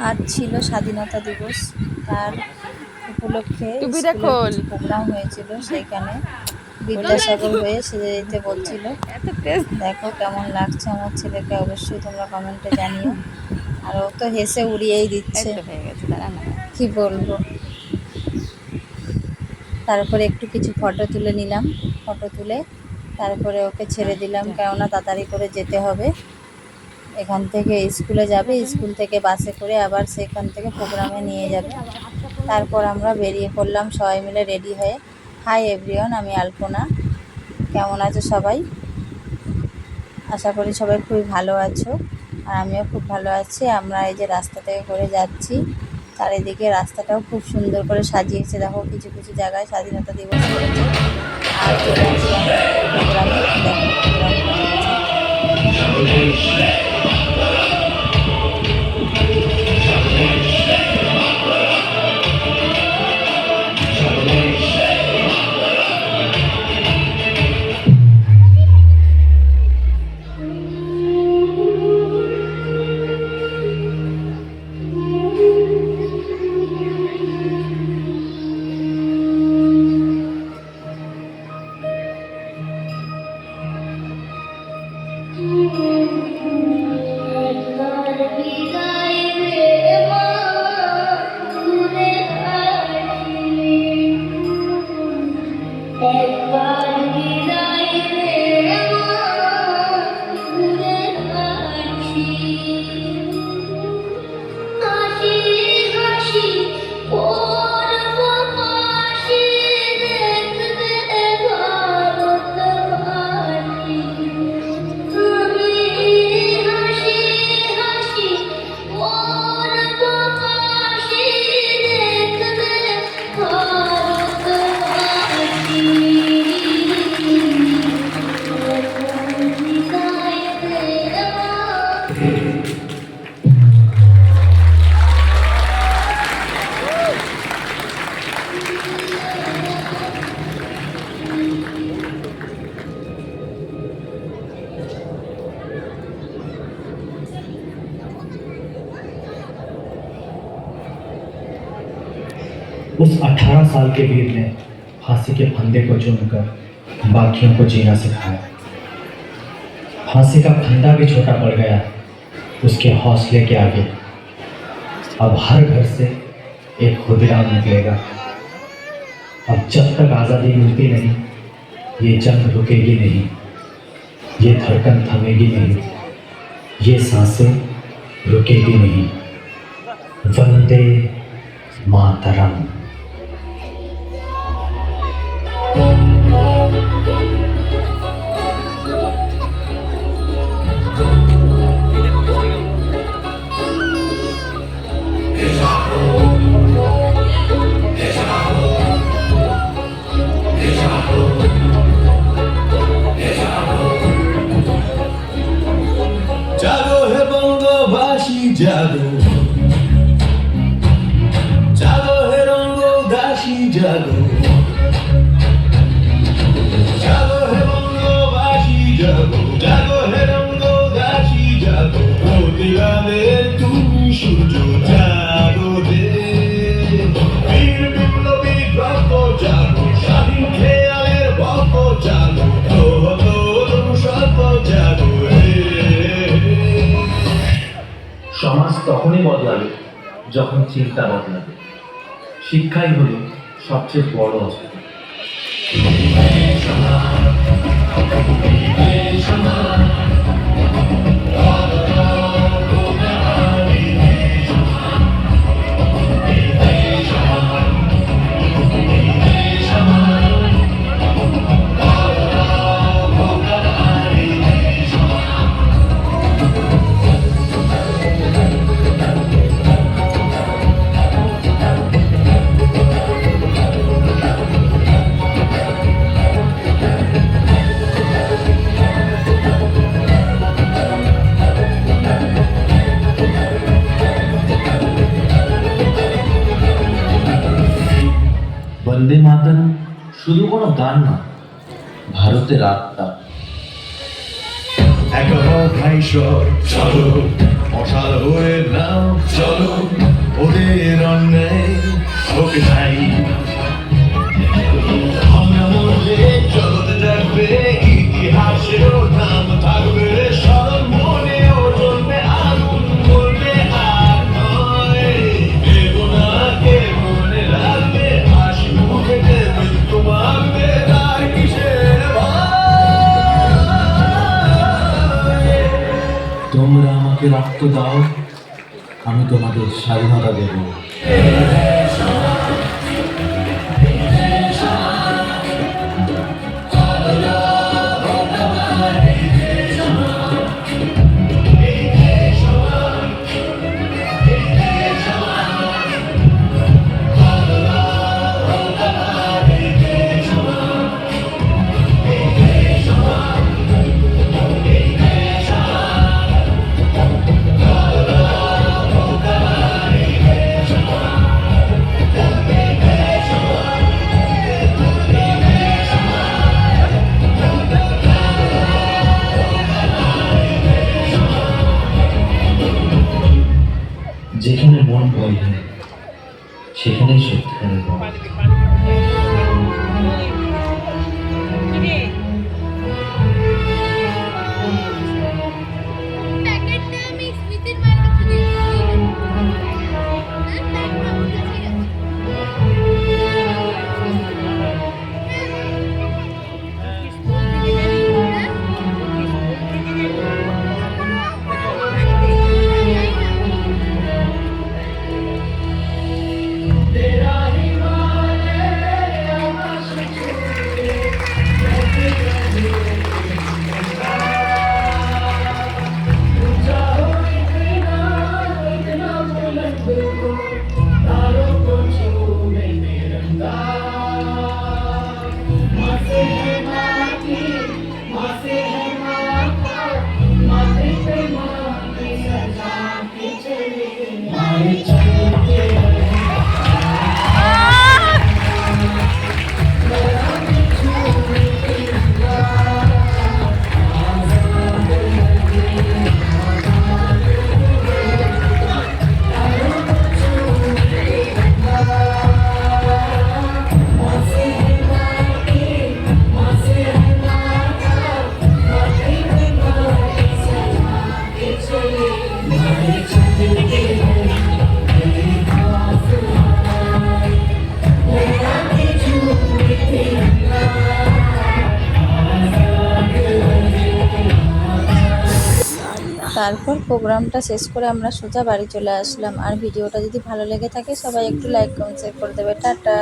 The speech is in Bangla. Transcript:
আজ ছিল স্বাধীনতা দিবস, তার উপলক্ষে টুপিটা স্কুলে খোল। কিছু প্রোগ্রাম হয়েছিল, সেইখানে বিদ্যাসাগর হয়ে সেজে যেতে বলছিল। দেখো কেমন লাগছে আমার ছেলেকে, অবশ্যই তোমরা কমেন্টে জানিও। আর ও তো হেসে উড়িয়েই দিচ্ছে, হয়ে গেছে, দাঁড়া না। কি বলবো। তারপরে একটু কিছু ফটো তুলে নিলাম, ফটো তুলে তারপরে ওকে ছেড়ে দিলাম, কেননা তাড়াতাড়ি করে যেতে হবে। এখান থেকে স্কুলে যাবে, স্কুল থেকে বাসে করে আবার সেখান থেকে প্রোগ্রামে নিয়ে যাবে। তারপর আমরা বেরিয়ে পড়লাম সবাই মিলে রেডি হয়ে। হাই এভরিওয়ান, আমি আলপনা। কেমন আছো সবাই? আশা করি সবাই খুবই ভালো আছো, আর আমিও খুব ভালো আছি। আমরা এই যে রাস্তা থেকে করে যাচ্ছি, চারিদিকে রাস্তাটাও খুব সুন্দর করে সাজিয়েছে। দেখো কিছু কিছু জায়গায় স্বাধীনতা দিবস করেছে। আর চলে আসছি আমরা প্রোগ্রামে, দেখো প্রোগ্রামটা হয়েছে। उस 18 साल के वीर ने फांसी के फंदे को चूमकर बाकियों को जीना सिखाया। फांसी का फंदा भी छोटा पड़ गया उसके हौसले के आगे। अब हर घर से एक खुदिराम निकलेगा। अब जब तक आज़ादी मिलती नहीं, ये जंग रुकेगी नहीं, ये धड़कन थमेगी नहीं, ये सांसें रुकेगी नहीं। वंदे मातरम। जागो हे बंगभाषी जागो, जागो हे रंगदासी जागो, जागो हे बंगभाषी जागो, जागो हे रंगदासी जागो। প্রতিবাদের তুমি সূর্য জাগো দে, বীর বিপ্লবী রক্ত জাগো, স্বাধীন খেয়ালের বক্ত জাগো, তরুণ সত্য জাগো। সমাজ তখনই বদলাবে যখন চিন্তা বদলাবে। শিক্ষাই হলো সবচেয়ে বড় অস্ত্র। বন্দে মাতরম শুধু কোনো গান না, ভারতের আত্মা। এক ভাই চলো মশাল হয়ে নাও, চলো রক্ত দাও, আমি তোমাদের স্বাধীনতা দেব। যেখানে মন ভয় হয় সেখানেই সত্যিকারের ভয়। প্যাকেটটা আমি স্মিথের মায়ের কাছে দিয়েছিলাম। প্যাকেটটা আমার কাছেই আছে। তারপর প্রোগ্রামটা শেষ করে আমরা সোজা বাড়ি চলে আসলাম। আর ভিডিওটা যদি ভালো লেগে থাকে সবাই একটু লাইক কমেন্ট শেয়ার করে দেবে। টাটা।